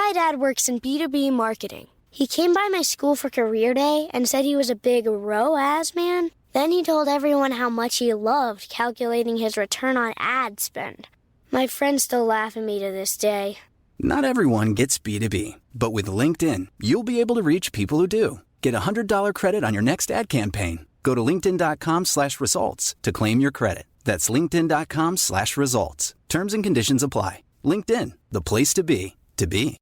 My dad works in B2B marketing. He came by my school for career day and said he was a big ROAS man. Then he told everyone how much he loved calculating his return on ad spend. My friends still laugh at me to this day. Not everyone gets B2B, but with LinkedIn, you'll be able to reach people who do. Get a $100 credit on your next ad campaign. Go to linkedin.com/results to claim your credit. That's linkedin.com/results. Terms and conditions apply. LinkedIn, the place to be, to be.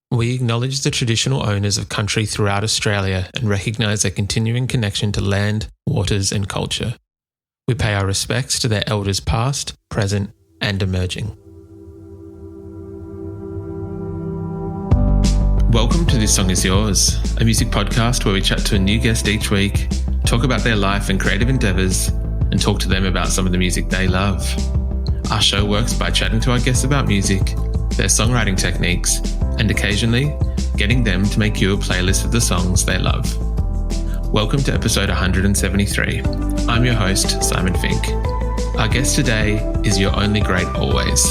We acknowledge the traditional owners of country throughout Australia and recognise their continuing connection to land, waters and culture. We pay our respects to their elders past, present and emerging. Welcome to This Song Is Yours, a music podcast where we chat to a new guest each week, talk about their life and creative endeavours, and talk to them about some of the music they love. Our show works by chatting to our guests about music, their songwriting techniques, and occasionally getting them to make you a playlist of the songs they love. Welcome to episode 173. I'm your host, Simon Fink. Our guest today is Your Only Great Always.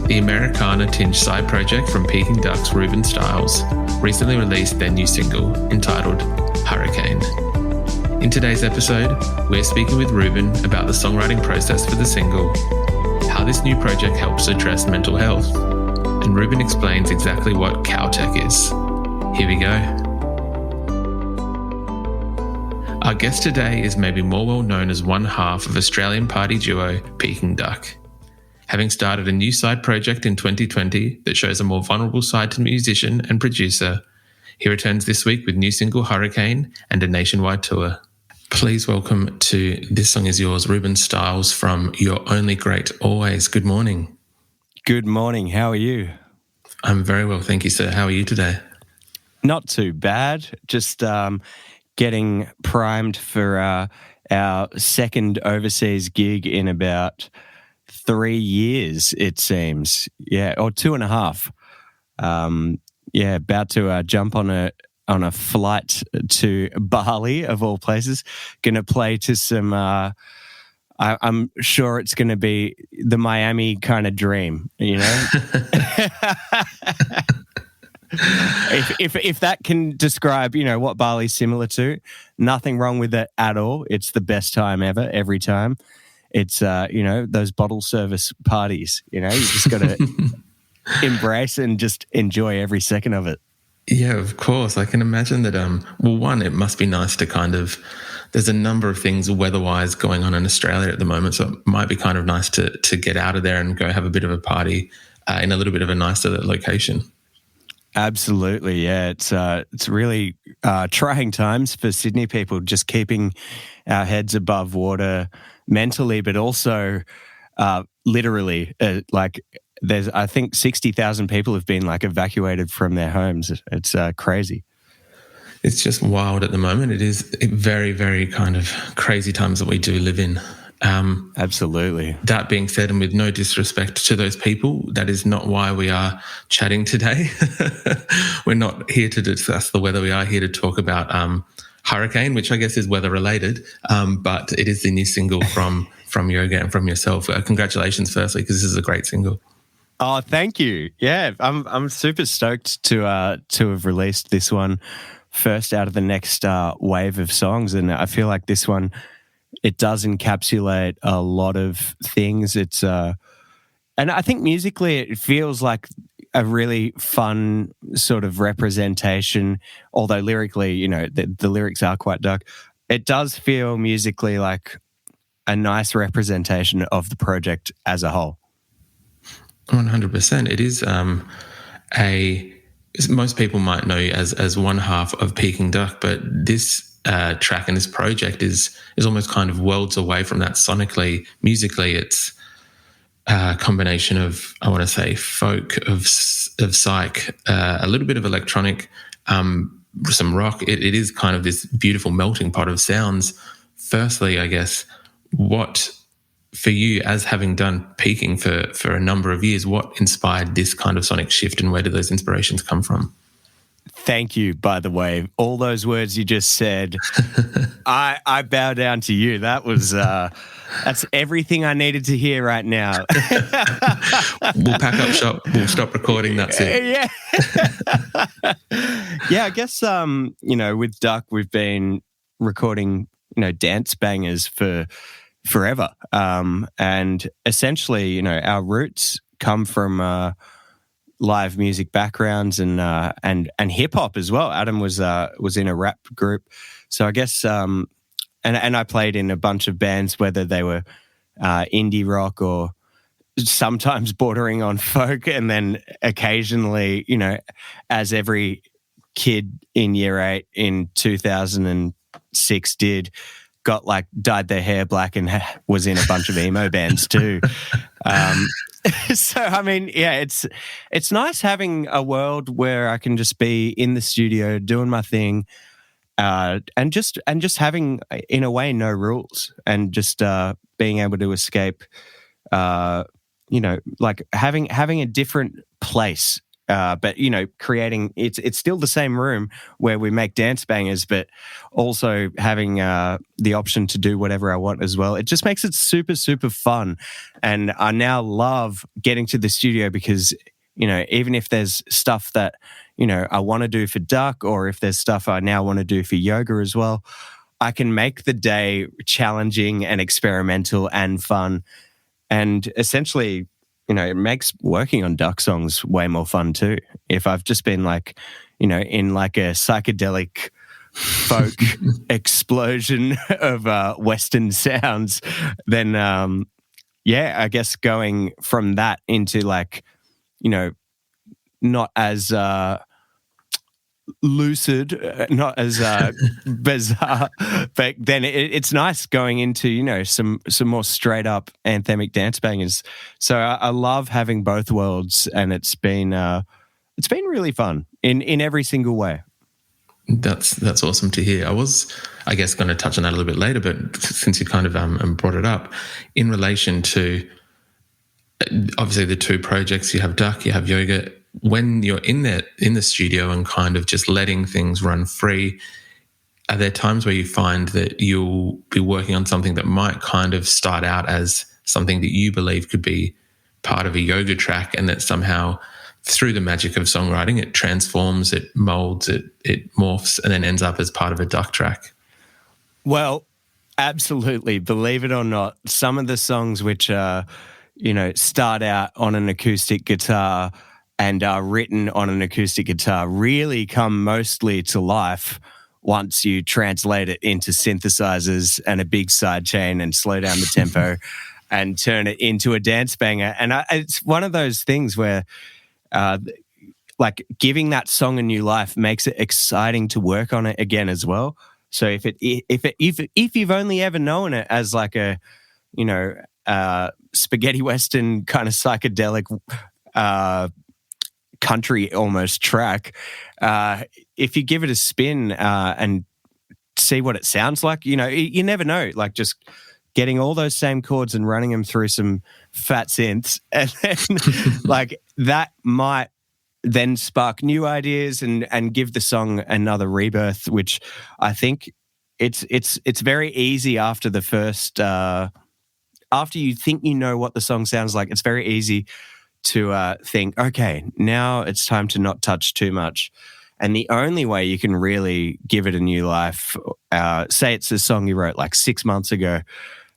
The Americana-tinged side project from Peking Duk's Reuben Styles recently released their new single entitled Hurricane. In today's episode, we're speaking with Reuben about the songwriting process for the single, how this new project helps address mental health, and Reuben explains exactly what COWTECH is. Here we go. Our guest today is maybe more well known as one half of Australian party duo Peking Duk. Having started a new side project in 2020 that shows a more vulnerable side to the musician and producer, he returns this week with new single Hurricane and a nationwide tour. Please welcome to This Song Is Yours, Reuben Styles from Your Only Great Always. Good morning. Good morning. How are you? I'm very well, thank you, sir. How are you today? Not too bad. Just getting primed for our second overseas gig in about 3 years, it seems. Yeah, or 2.5. About to jump on a flight to Bali, of all places. Going to play to some... I'm sure it's going to be the Miami kind of dream, you know? if that can describe, what Bali's similar to, nothing wrong with it at all. It's the best time ever, every time. It's, those bottle service parties, you just got to embrace and just enjoy every second of it. Yeah, of course. I can imagine that, one, it must be nice to kind of... There's a number of things weather-wise going on in Australia at the moment, so it might be kind of nice to get out of there and go have a bit of a party in a little bit of a nicer location. Absolutely, yeah. It's really trying times for Sydney people, just keeping our heads above water mentally, but also literally. There's, I think, 60,000 people have been evacuated from their homes. It's crazy. It's just wild at the moment. It is very, very kind of crazy times that we do live in. Absolutely. That being said, and with no disrespect to those people, that is not why we are chatting today. We're not here to discuss the weather. We are here to talk about Hurricane, which I guess is weather related, but it is the new single from Y.O.G.A and from yourself. Congratulations, firstly, because this is a great single. Oh, thank you. Yeah, I'm super stoked to have released this one first out of the next wave of songs, and I feel like this one, it does encapsulate a lot of things. It's and I think musically it feels like a really fun sort of representation, although lyrically, the lyrics are quite dark. It does feel musically like a nice representation of the project as a whole. 100%. It is most people might know you as one half of Peking Duk, but this track and this project is almost kind of worlds away from that sonically. Musically, it's a combination of, I want to say, folk, of psych, a little bit of electronic, some rock. It is kind of this beautiful melting pot of sounds. Firstly, I guess, what for you, as having done Peking for a number of years, what inspired this kind of sonic shift and where did those inspirations come from? thank you, by the way. All those words you just said, I bow down to you. That was that's everything I needed to hear right now. We'll pack up shop. We'll stop recording. That's it. Yeah. Yeah, I guess with Duck we've been recording, dance bangers for forever. And essentially, our roots come from live music backgrounds and hip hop as well. Adam was in a rap group, so I guess and I played in a bunch of bands, whether they were indie rock or sometimes bordering on folk, and then occasionally, as every kid in year 8 in 2006 did, dyed their hair black and was in a bunch of emo bands too. So I mean, yeah, it's nice having a world where I can just be in the studio doing my thing, and just having, in a way, no rules, and just being able to escape, having a different place. But creating it's still the same room where we make dance bangers, but also having the option to do whatever I want as well. It just makes it super, super fun, and I now love getting to the studio because even if there's stuff that I want to do for Duck, or if there's stuff I now want to do for Y.O.G.A as well, I can make the day challenging and experimental and fun, and essentially, it makes working on Duck songs way more fun too. If I've just been in a psychedelic folk explosion of Western sounds, then I guess going from that into not as lucid, not as bizarre, but then it's nice going into some more straight up anthemic dance bangers. So I love having both worlds, and it's been really fun in every single way. That's awesome to hear. I was, I guess, going to touch on that a little bit later, but since you kind of brought it up in relation to obviously the two projects, you have Duck, you have Y.O.G.A. When you're in the studio and kind of just letting things run free, are there times where you find that you'll be working on something that might kind of start out as something that you believe could be part of a Y.O.G.A track, and that somehow through the magic of songwriting it transforms, it molds, it morphs, and then ends up as part of a Duck track? Well, absolutely. Believe it or not, some of the songs which start out on an acoustic guitar and are written on an acoustic guitar really come mostly to life once you translate it into synthesizers and a big sidechain and slow down the tempo and turn it into a dance banger. And it's one of those things where giving that song a new life makes it exciting to work on it again as well. So if you've only ever known it as like a spaghetti western kind of psychedelic country almost track, if you give it a spin and see what it sounds like, you never know, just getting all those same chords and running them through some fat synths, and then that might then spark new ideas and give the song another rebirth, which I think it's very easy after the first after you think what the song sounds like, it's very easy to think, okay, now it's time to not touch too much. And the only way you can really give it a new life, say it's a song you wrote 6 months ago,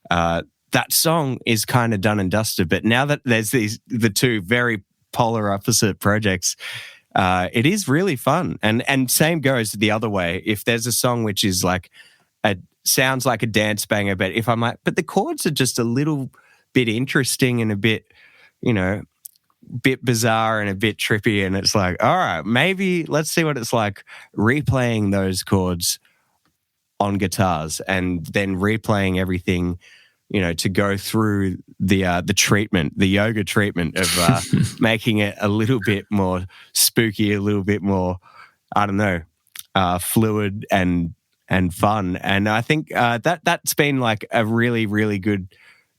that song is kind of done and dusted. But now that there's the two very polar opposite projects, it is really fun. And same goes the other way. If there's a song which is sounds like a dance banger, but if I'm but the chords are just a little bit interesting and a bit, bit bizarre and a bit trippy, and it's all right, maybe let's see what it's like replaying those chords on guitars and then replaying everything, to go through the treatment, the Y.O.G.A treatment of making it a little bit more spooky, a little bit more, I don't know, fluid and fun. And I think that's been a really, really good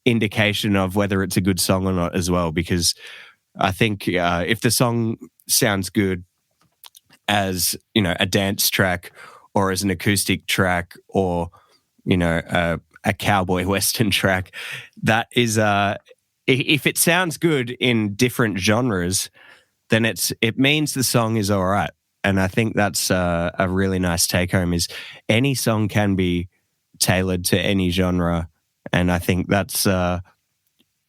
indication of whether it's a good song or not as well, because I think if the song sounds good, as, you know, a dance track or as an acoustic track or, you know, a cowboy western track. That is, if it sounds good in different genres, then it means the song is all right. And I think that's a really nice take home, is any song can be tailored to any genre. And I think that's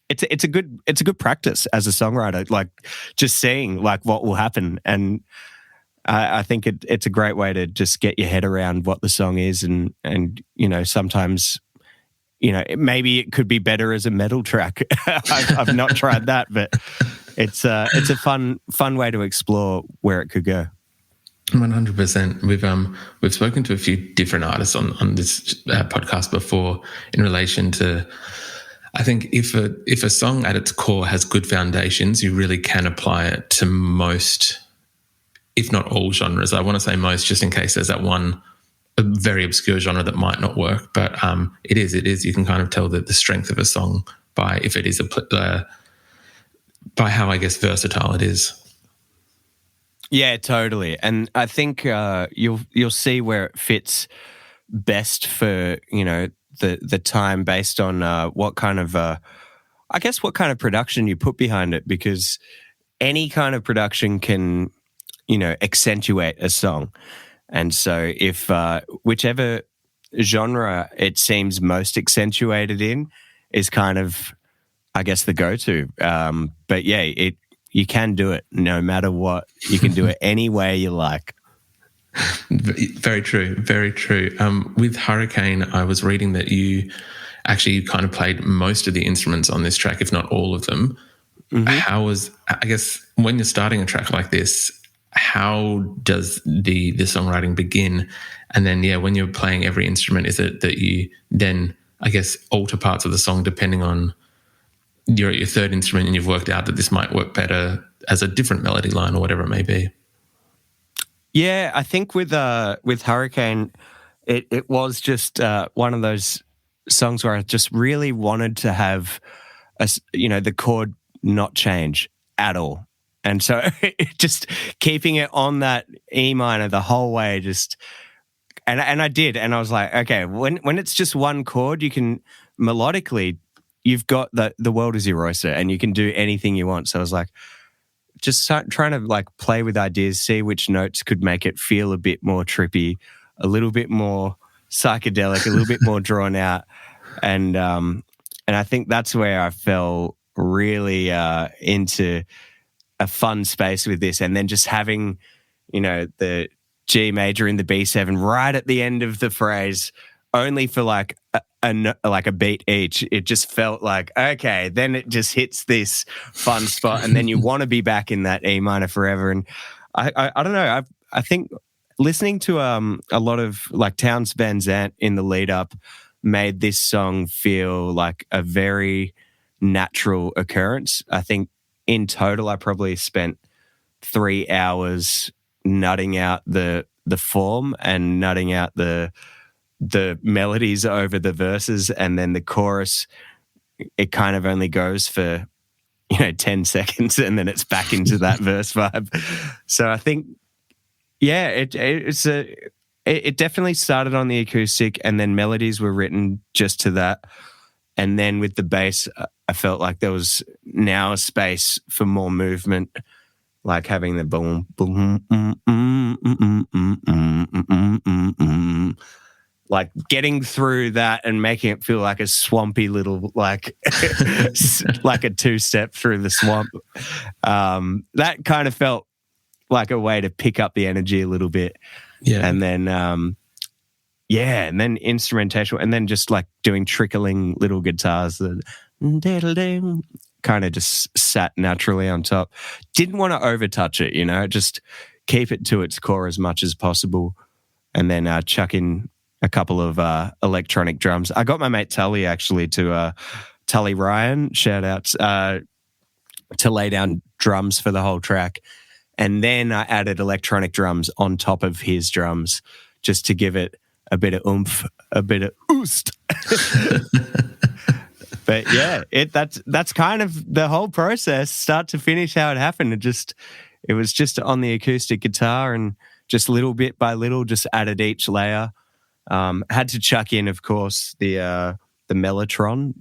it's a good practice as a songwriter, like just seeing like what will happen. And I think it's a great way to just get your head around what the song is, and you know, sometimes, you know, maybe it could be better as a metal track. I've not tried that, but it's a fun way to explore where it could go. 100%. We've spoken to a few different artists on this podcast before in relation to, I think if a song at its core has good foundations, you really can apply it to most, if not all genres. I want to say most, just in case there's that one a very obscure genre that might not work. But it is. You can kind of tell the strength of a song by if it is by how, I guess, versatile it is. Yeah, totally. And I think you'll see where it fits best for, you know, the time based on what kind of production you put behind it, because any kind of production can, you know, accentuate a song. And so if whichever genre it seems most accentuated in is kind of, I guess, the go-to. But yeah, you can do it no matter what. You can do it any way you like. Very true. Very true. With Hurricane, I was reading that you actually kind of played most of the instruments on this track, if not all of them. Mm-hmm. I guess, when you're starting a track like this, how does the songwriting begin? And then, yeah, when you're playing every instrument, is it that you then, I guess, alter parts of the song depending on you're at your third instrument and you've worked out that this might work better as a different melody line or whatever it may be? Yeah, I think with Hurricane, it was just one of those songs where I just really wanted to have the chord not change at all. And so just keeping it on that E minor the whole way, and I did. And I was like, okay, when it's just one chord, you can melodically, you've got the world is your oyster and you can do anything you want. So I was like, just trying to like play with ideas, see which notes could make it feel a bit more trippy, a little bit more psychedelic, a little bit more drawn out. And I think that's where I fell really into a fun space with this. And then just having, you know, the G major in the B7 right at the end of the phrase, only for like a beat each. It just felt like, okay, then it just hits this fun spot, and then you want to be back in that E minor forever. And I don't know. I think listening to a lot of like Townes Van Zandt in the lead up made this song feel like a very natural occurrence. I think in total, I probably spent 3 hours nutting out the form and nutting out the melodies over the verses, and then the chorus, it kind of only goes for, 10 seconds, and then it's back into that verse vibe. So I think, yeah, it definitely started on the acoustic, and then melodies were written just to that. And then with the bass, I felt like there was now a space for more movement, like having the boom, boom, like getting through that and making it feel like a swampy little, like, like a two-step through the swamp. That kind of felt like a way to pick up the energy a little bit. Yeah. And then, and then instrumentation, and then just like doing trickling little guitars that kind of just sat naturally on top. Didn't want to overtouch it, just keep it to its core as much as possible, and then chuck in a couple of electronic drums. I got my mate Tully actually Tully Ryan, shout outs, to lay down drums for the whole track. And then I added electronic drums on top of his drums just to give it a bit of oomph, a bit of oost. But yeah, that's kind of the whole process, start to finish, how it happened. it was just on the acoustic guitar and just little bit by little, just added each layer. Had to chuck in, of course, the mellotron,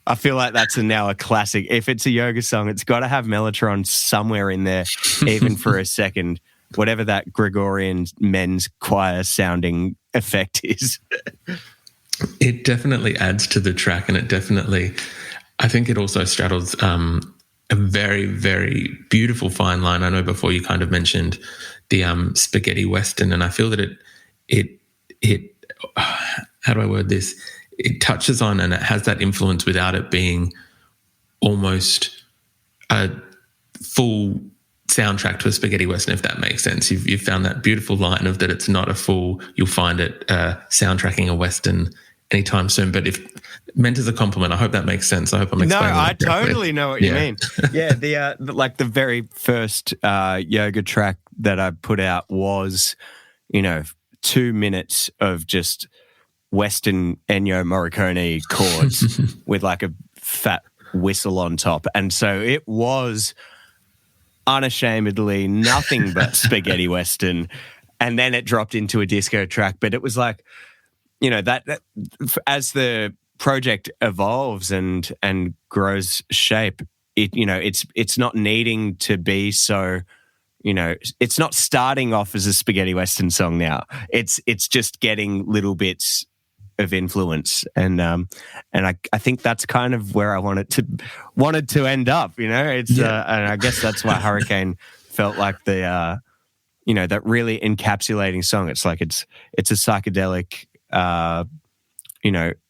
I feel like that's now a classic. If it's a yoga song, it's got to have mellotron somewhere in there, even for a second, whatever that Gregorian men's choir sounding effect is. It definitely adds to the track, and I think it also straddles a very, very beautiful fine line. I know before you kind of mentioned the spaghetti western, and I feel that it how do I word this? It touches on and it has that influence without it being almost a full soundtrack to a spaghetti western, if that makes sense. You've found that beautiful line of that it's not a full, you'll find it soundtracking a western anytime soon. But if meant as a compliment, I hope that makes sense. I hope I'm explaining No, I it correctly. totally know what you mean. Yeah, the very first yoga track that I put out was, 2 minutes of just Western Ennio Morricone chords with like a fat whistle on top. And so it was unashamedly nothing but spaghetti Western. And then it dropped into a disco track. But it was like, that as the project evolves and grows shape, it's not needing to be so, it's not starting off as a spaghetti Western song now. It's just getting little bits of influence, and I think that's kind of where I wanted to end up. And I guess that's why Hurricane felt like the that really encapsulating song. It's like it's a psychedelic,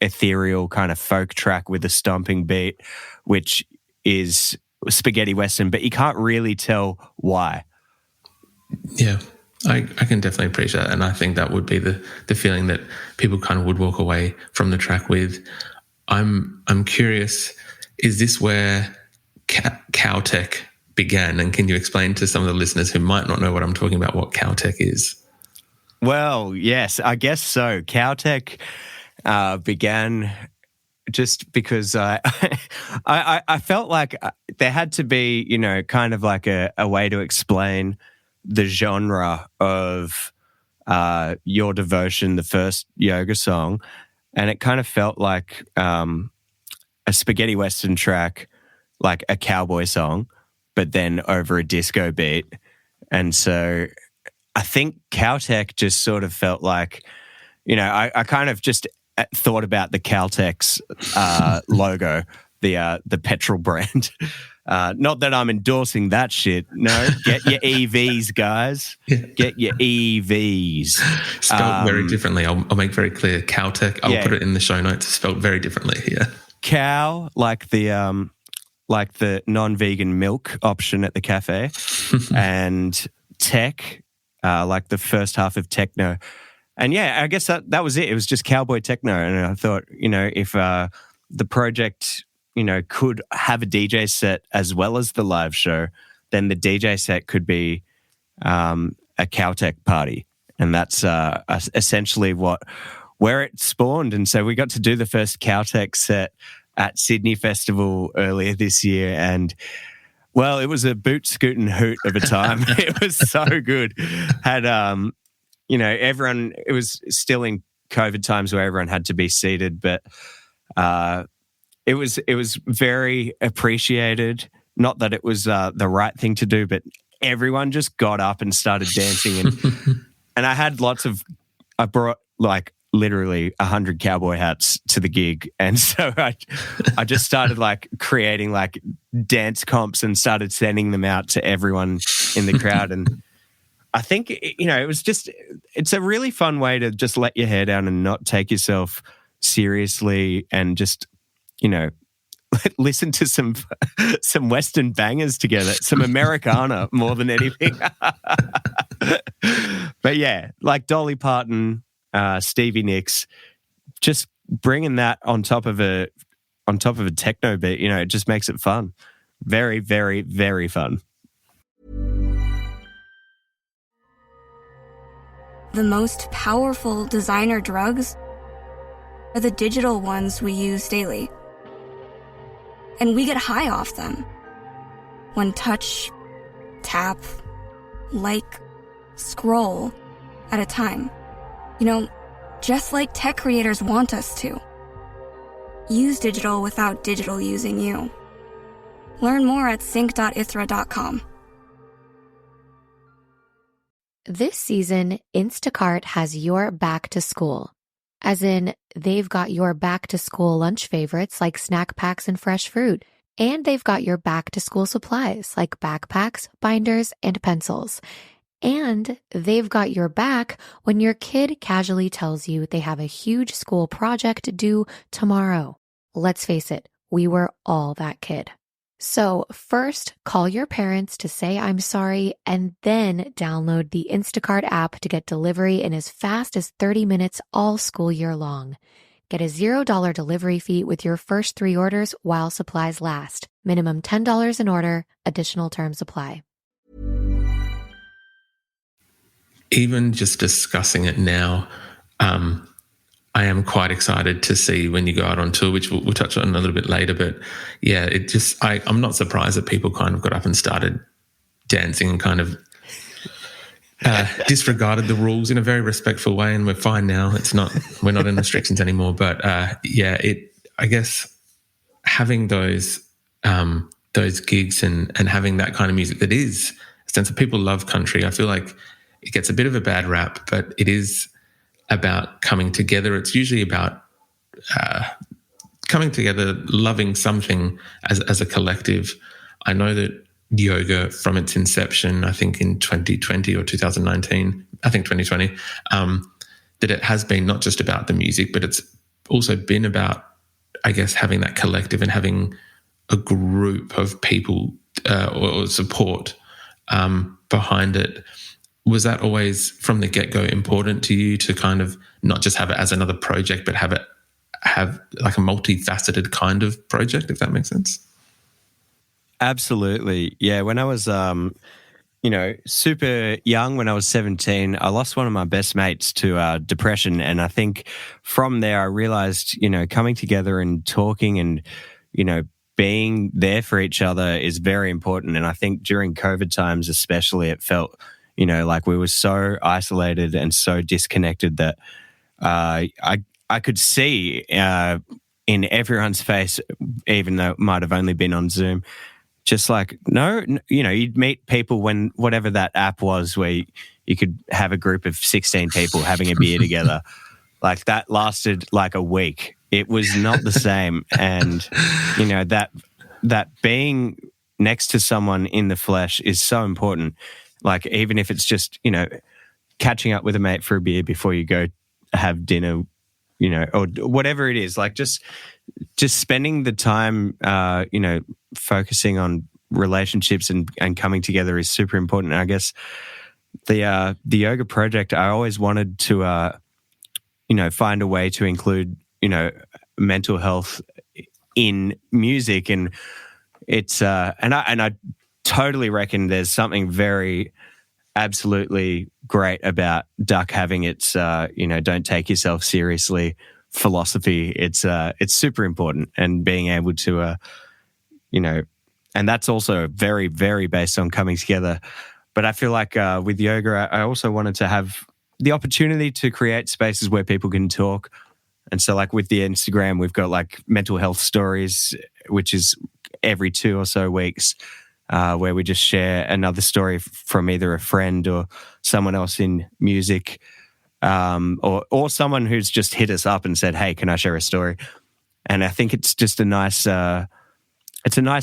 ethereal kind of folk track with a stomping beat, which is spaghetti Western, but you can't really tell why. Yeah. I can definitely appreciate that, and I think that would be the feeling that people kind of would walk away from the track with. I'm curious, is this where COWTECH began? And can you explain to some of the listeners who might not know what I'm talking about what COWTECH is? Well, yes, I guess so. COWTECH began just because I felt like there had to be, kind of like a way to explain the genre of Your Devotion, the first yoga song, and it kind of felt like a spaghetti Western track, like a cowboy song, but then over a disco beat. And so I think COWTECH just sort of felt like, I kind of just thought about the Caltex logo, the petrol brand. Not that I'm endorsing that shit. No, get your EVs, guys. Get your EVs. Spelled very differently. I'll make very clear. COWTECH. I'll put it in the show notes. Spelled very differently. Yeah. Cow, like the non-vegan milk option at the cafe, and tech, like the first half of techno. And yeah, I guess that was it. It was just cowboy techno. And I thought, if the project, could have a DJ set as well as the live show, then the DJ set could be a COWTECH party. And that's essentially where it spawned. And so we got to do the first COWTECH set at Sydney Festival earlier this year. And, well, it was a boot, scoot and hoot of a time. It was so good. Had, everyone, it was still in COVID times where everyone had to be seated, but it was very appreciated. Not that it was the right thing to do, but everyone just got up and started dancing. And I brought like literally 100 cowboy hats to the gig. And so I just started like creating like dance comps and started sending them out to everyone in the crowd. And I think, it's a really fun way to just let your hair down and not take yourself seriously and just, listen to some Western bangers together, some Americana more than anything. But yeah, like Dolly Parton, Stevie Nicks, just bringing that on top of a techno beat, it just makes it fun. Very, very, very fun. The most powerful designer drugs are the digital ones we use daily. And we get high off them. one touch, tap, like, scroll at a time. You know, just like tech creators want us to. Use digital without digital using you. Learn more at sync.ithra.com. This season, Instacart has your back to school. As in, they've got your back to school lunch favorites like snack packs and fresh fruit. And they've got your back to school supplies like backpacks, binders, and pencils. And they've got your back when your kid casually tells you they have a huge school project due tomorrow. Let's face it, we were all that kid. So first, call your parents to say I'm sorry, and then download the Instacart app to get delivery in as fast as 30 minutes all school year long. Get a $0 delivery fee with your first 3 orders while supplies last. Minimum $10 an order. Additional terms apply. Even just discussing it now, I am quite excited to see when you go out on tour, which we'll touch on a little bit later. But yeah, I'm not surprised that people kind of got up and started dancing and kind of disregarded the rules in a very respectful way, and we're fine now. We're not in restrictions anymore. But I guess having those gigs and having that kind of music that is a sense of people love country. I feel like it gets a bit of a bad rap, but it is about coming together. It's usually about coming together, loving something as a collective. I know that Y.O.G.A, from its inception, I think in 2020 or 2019, I think 2020, that it has been not just about the music, but it's also been about, I guess, having that collective and having a group of people or support behind it. Was that always from the get-go important to you to kind of not just have it as another project, but have like a multifaceted kind of project, if that makes sense? Absolutely. Yeah. When I was, super young, when I was 17, I lost one of my best mates to depression. And I think from there, I realized, coming together and talking and, being there for each other is very important. And I think during COVID times, especially, it felt, like we were so isolated and so disconnected that I could see in everyone's face, even though it might have only been on Zoom, just like, you'd meet people when whatever that app was where you could have a group of 16 people having a beer together. Like that lasted like a week. It was not the same. And, that being next to someone in the flesh is so important. Like, even if it's just, catching up with a mate for a beer before you go have dinner, or whatever it is, like just spending the time, focusing on relationships and coming together is super important. And I guess the Y.O.G.A project, I always wanted to, find a way to include, mental health in music. And it's, and I totally reckon there's something very absolutely great about Duck having its, don't take yourself seriously philosophy. It's super important, and being able to, and that's also very, very based on coming together. But I feel like with Y.O.G.A, I also wanted to have the opportunity to create spaces where people can talk. And so like with the Instagram, we've got like mental health stories, which is every 2 or so weeks, where we just share another story from either a friend or someone else in music, or someone who's just hit us up and said, hey, can I share a story? And I think it's just a nice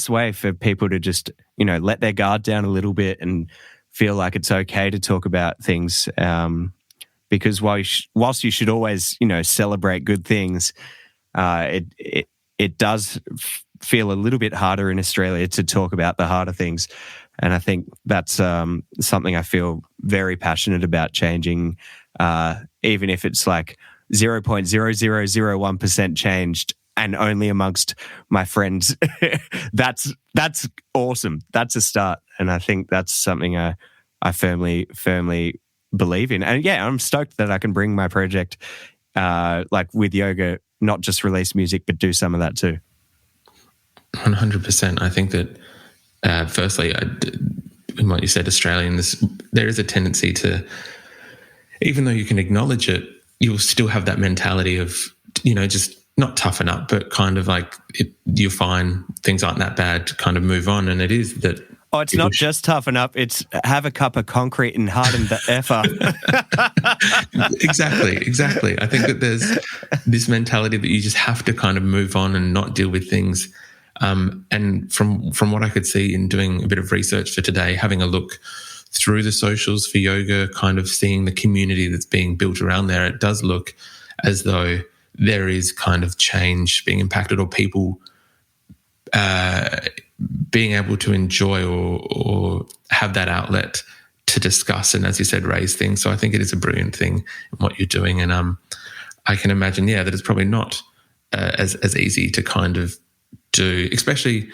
way for people to just, let their guard down a little bit and feel like it's okay to talk about things. Because whilst you should always, celebrate good things, it does feel a little bit harder in Australia to talk about the harder things. And I think that's something I feel very passionate about changing, even if it's like 0.0001% changed and only amongst my friends. That's awesome. That's a start. And I think that's something I firmly believe in. And yeah, I'm stoked that I can bring my project, like with Y.O.G.A, not just release music, but do some of that too. 100%. I think that firstly, in what you said, Australians, there is a tendency to, even though you can acknowledge it, you'll still have that mentality of, just not toughen up, but kind of like you're fine, things aren't that bad, kind of move on. And it is that. Oh, it's not just toughen up, it's have a cup of concrete and harden the F up. Exactly. I think that there's this mentality that you just have to kind of move on and not deal with things. And from what I could see in doing a bit of research for today, having a look through the socials for yoga, kind of seeing the community that's being built around there, it does look as though there is kind of change being impacted, or people being able to enjoy or have that outlet to discuss and, as you said, raise things. So I think it is a brilliant thing in what you're doing. And I can imagine, that it's probably not as easy to kind of do, especially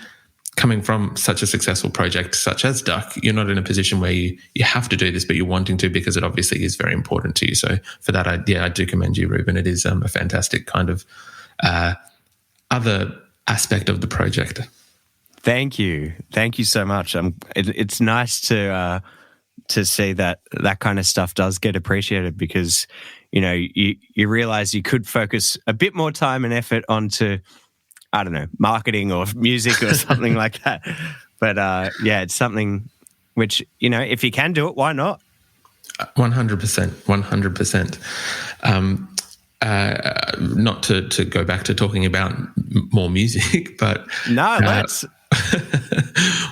coming from such a successful project such as Duck. You're not in a position where you have to do this, but you're wanting to because it obviously is very important to you. So for that, I do commend you, Reuben. It is a fantastic kind of other aspect of the project. Thank you so much. It's nice to see that kind of stuff does get appreciated, because you realize you could focus a bit more time and effort onto, I don't know, marketing or music or something like that. But it's something which, if you can do it, why not? 100%. Not to go back to talking about more music, but let's.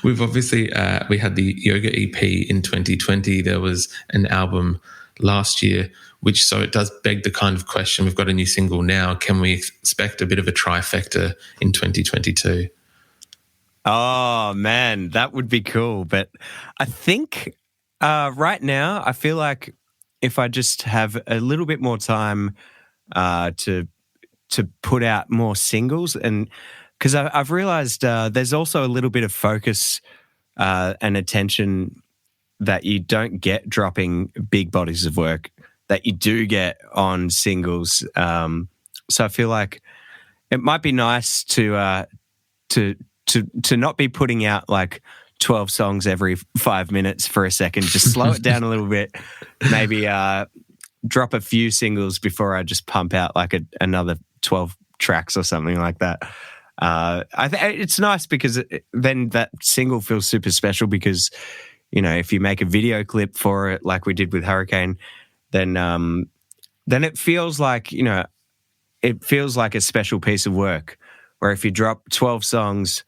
We've obviously we had the Yoga EP in 2020. There was an album last year, so it does beg the kind of question. We've got a new single now. Can we expect a bit of a trifecta in 2022? Oh man, that would be cool. But I think right now, I feel like if I just have a little bit more time to put out more singles, and because I've realized there's also a little bit of focus and attention that you don't get dropping big bodies of work that you do get on singles. So I feel like it might be nice to not be putting out like 12 songs every 5 minutes for a second. Just slow it down a little bit. Maybe drop a few singles before I just pump out like another 12 tracks or something like that. It's nice because then that single feels super special, because if you make a video clip for it like we did with Hurricane, then it feels like a special piece of work. Where if you drop 12 songs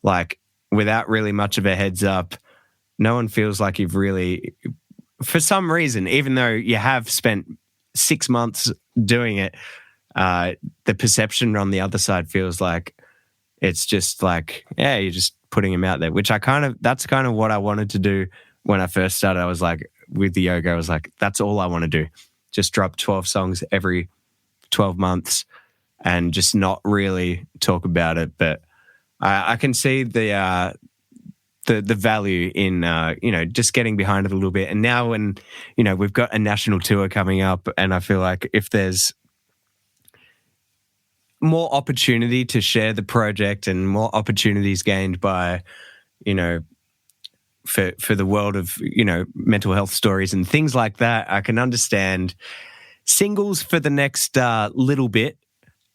like without really much of a heads up, no one feels like you've really, for some reason, even though you have spent 6 months doing it, the perception on the other side feels like it's just like, you're just putting them out there, which that's kind of what I wanted to do when I first started. I was like, with the yoga, I was like, that's all I want to do. Just drop 12 songs every 12 months and just not really talk about it. But I can see the value in, just getting behind it a little bit. And now when, we've got a national tour coming up, and I feel like if there's more opportunity to share the project and more opportunities gained by, for the world of, mental health stories and things like that, I can understand singles for the next little bit,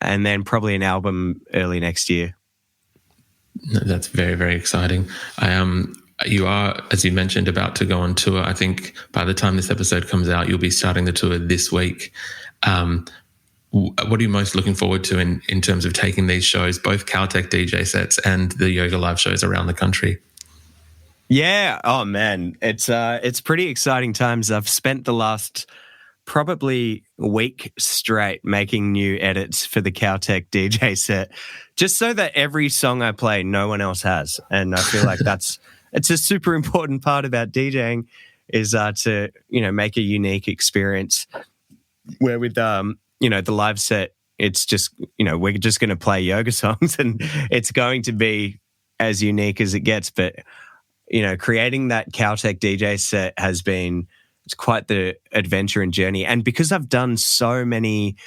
and then probably an album early next year. That's very, very exciting. You are, as you mentioned, about to go on tour. I think by the time this episode comes out, you'll be starting the tour this week. What are you most looking forward to in terms of taking these shows, both COWTECH DJ sets and the Yoga Live shows around the country? Yeah. Oh man, it's pretty exciting times. I've spent the last probably week straight making new edits for the COWTECH DJ set, just so that every song I play, no one else has. And I feel like it's a super important part about DJing, is to make a unique experience. Where with the live set, it's just we're just going to play yoga songs, and it's going to be as unique as it gets. But creating that COWTECH DJ set it's quite the adventure and journey. And because I've done so many,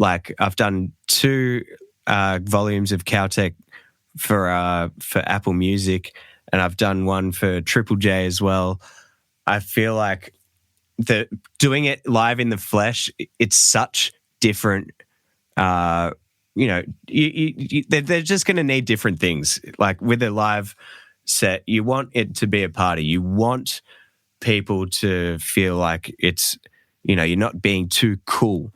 I've done 2 volumes of COWTECH for Apple Music, and I've done one for Triple J as well. I feel like doing it live in the flesh, it's such different. They're just going to need different things. Like with a live set, you want it to be a party. You want people to feel like it's, you're not being too cool.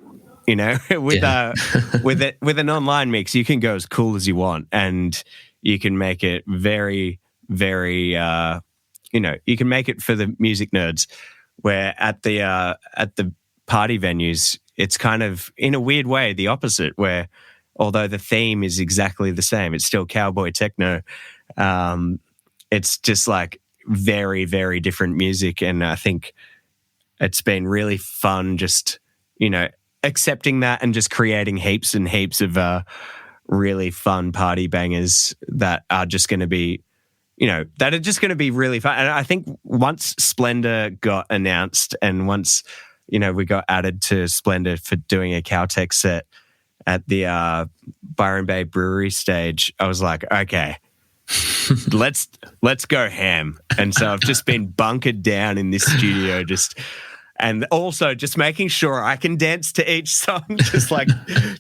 With an online mix, you can go as cool as you want, and you can make it very, very, you can make it for the music nerds. Where at the party venues, it's kind of in a weird way the opposite. Where although the theme is exactly the same, it's still cowboy techno. It's just like very, very different music, and I think it's been really fun just accepting that and just creating heaps and heaps of really fun party bangers that are just going to be, that are just going to be really fun. And I think once Splendor got announced and once, we got added to Splendor for doing a COWTECH set at the Byron Bay Brewery stage, I was like, okay, let's go ham. And so I've just been bunkered down in this studio and also just making sure I can dance to each song, just like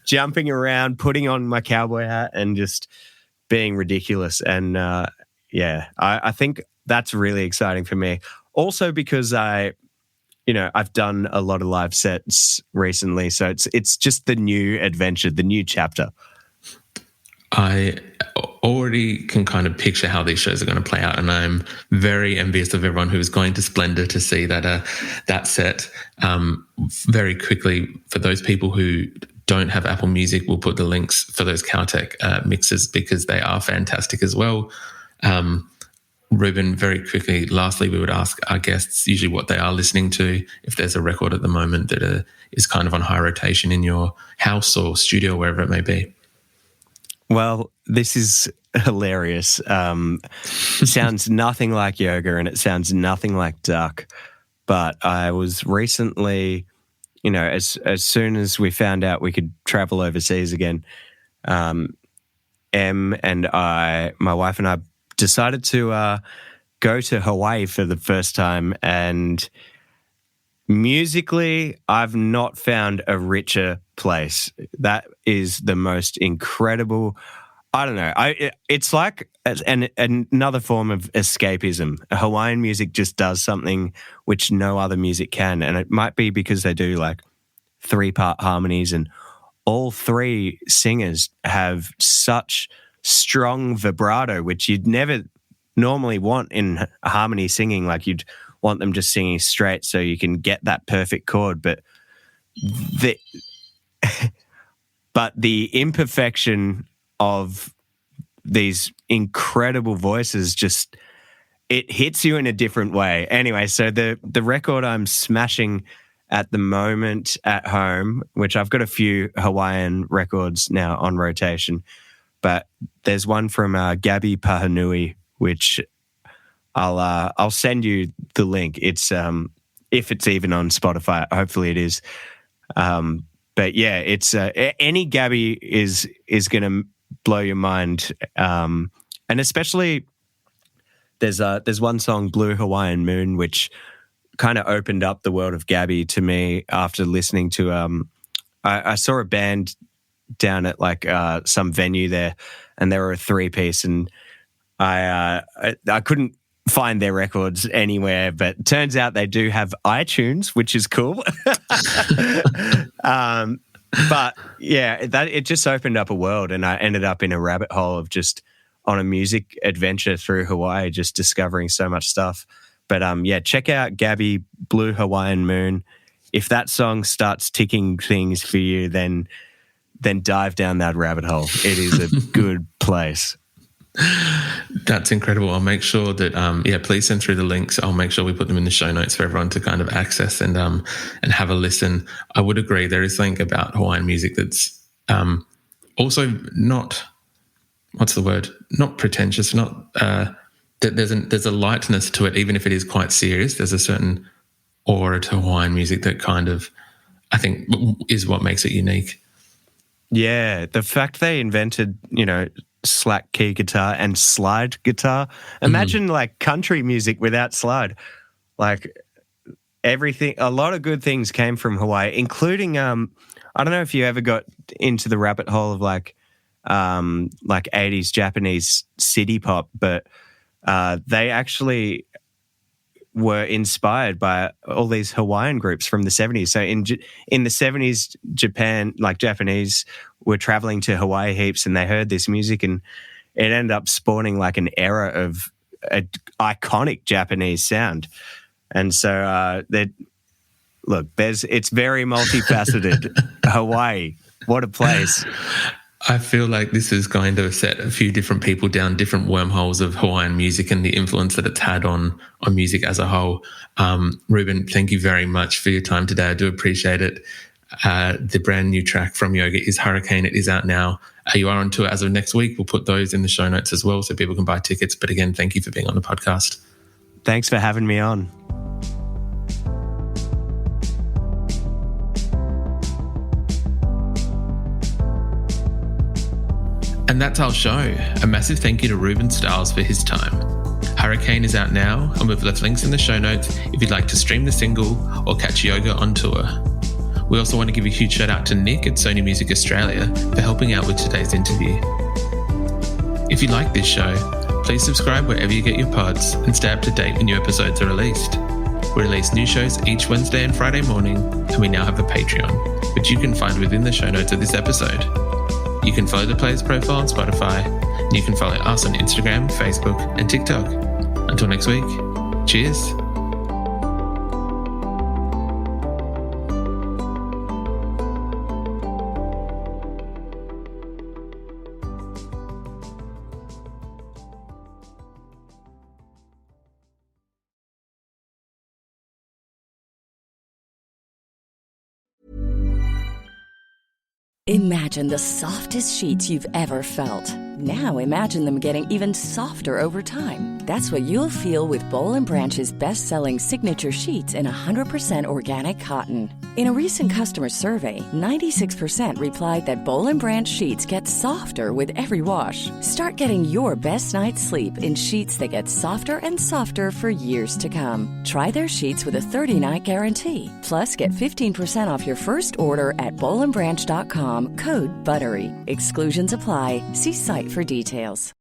jumping around, putting on my cowboy hat and just being ridiculous. And I think that's really exciting for me. Also because I've done a lot of live sets recently, so it's just the new adventure, the new chapter. I already can kind of picture how these shows are going to play out, and I'm very envious of everyone who is going to Splendor to see that set. Very quickly, for those people who don't have Apple Music, we'll put the links for those COWTECH mixes because they are fantastic as well. Reuben, very quickly, lastly, we would ask our guests usually what they are listening to, if there's a record at the moment that is kind of on high rotation in your house or studio, wherever it may be. Well, this is hilarious. It sounds nothing like Y.O.G.A and it sounds nothing like Duk. But I was recently, as soon as we found out we could travel overseas again, my wife and I decided to go to Hawaii for the first time. And musically, I've not found a richer place. That is the most incredible. I don't know. It's like another form of escapism. Hawaiian music just does something which no other music can, and it might be because they do like 3-part harmonies, and all 3 singers have such strong vibrato, which you'd never normally want in harmony singing. Like you'd want them just singing straight so you can get that perfect chord, but the imperfection of these incredible voices just, it hits you in a different way. Anyway, so the record I'm smashing at the moment at home, which I've got a few Hawaiian records now on rotation, but there's one from Gabi Pahanui, which I'll send you the link. It's if it's even on Spotify, hopefully it is. But yeah, it's any Gabi is going to blow your mind, and especially there's one song, Blue Hawaiian Moon, which kind of opened up the world of Gabi to me after listening to. I saw a band down at like some venue there, and they were a 3-piece, and I couldn't find their records anywhere, but turns out they do have iTunes, which is cool. But yeah, it just opened up a world, and I ended up in a rabbit hole of just on a music adventure through Hawaii, just discovering so much stuff. But check out Gabi, Blue Hawaiian Moon. If that song starts ticking things for you, then dive down that rabbit hole. It is a good place. That's incredible. I'll make sure that, please send through the links. I'll make sure we put them in the show notes for everyone to kind of access and have a listen. I would agree. There is something about Hawaiian music that's also not, not pretentious, not there's a lightness to it, even if it is quite serious. There's a certain aura to Hawaiian music that kind of, I think, is what makes it unique. Yeah, the fact they invented, slack key guitar and slide guitar. Imagine like country music without slide. Like everything, a lot of good things came from Hawaii, including I don't know if you ever got into the rabbit hole of like 80s Japanese city pop, but they actually were inspired by all these Hawaiian groups from the 70s. So in the 70s, Japanese were traveling to Hawaii heaps, and they heard this music, and it ended up spawning like an era of an iconic Japanese sound. And so it's very multifaceted. Hawaii, what a place. I feel like this is going to set a few different people down different wormholes of Hawaiian music and the influence that it's had on music as a whole. Reuben, thank you very much for your time today. I do appreciate it. The brand new track from Y.O.G.A is Hurricane. It is out now. You are on tour as of next week. We'll put those in the show notes as well so people can buy tickets. But again, thank you for being on the podcast. Thanks for having me on. And that's our show. A massive thank you to Reuben Styles for his time. Hurricane is out now, and we've left links in the show notes if you'd like to stream the single or catch Y.O.G.A on tour. We also want to give a huge shout out to Nick at Sony Music Australia for helping out with today's interview. If you like this show, please subscribe wherever you get your pods and stay up to date when new episodes are released. We release new shows each Wednesday and Friday morning, and we now have a Patreon, which you can find within the show notes of this episode. You can follow the Players profile on Spotify, and you can follow us on Instagram, Facebook, and TikTok. Until next week, cheers. Imagine the softest sheets you've ever felt. Now imagine them getting even softer over time. That's what you'll feel with Boll & Branch's best-selling signature sheets in 100% organic cotton. In a recent customer survey, 96% replied that Boll & Branch sheets get softer with every wash. Start getting your best night's sleep in sheets that get softer and softer for years to come. Try their sheets with a 30-night guarantee. Plus, get 15% off your first order at bollandbranch.com, code BUTTERY. Exclusions apply. See site for details.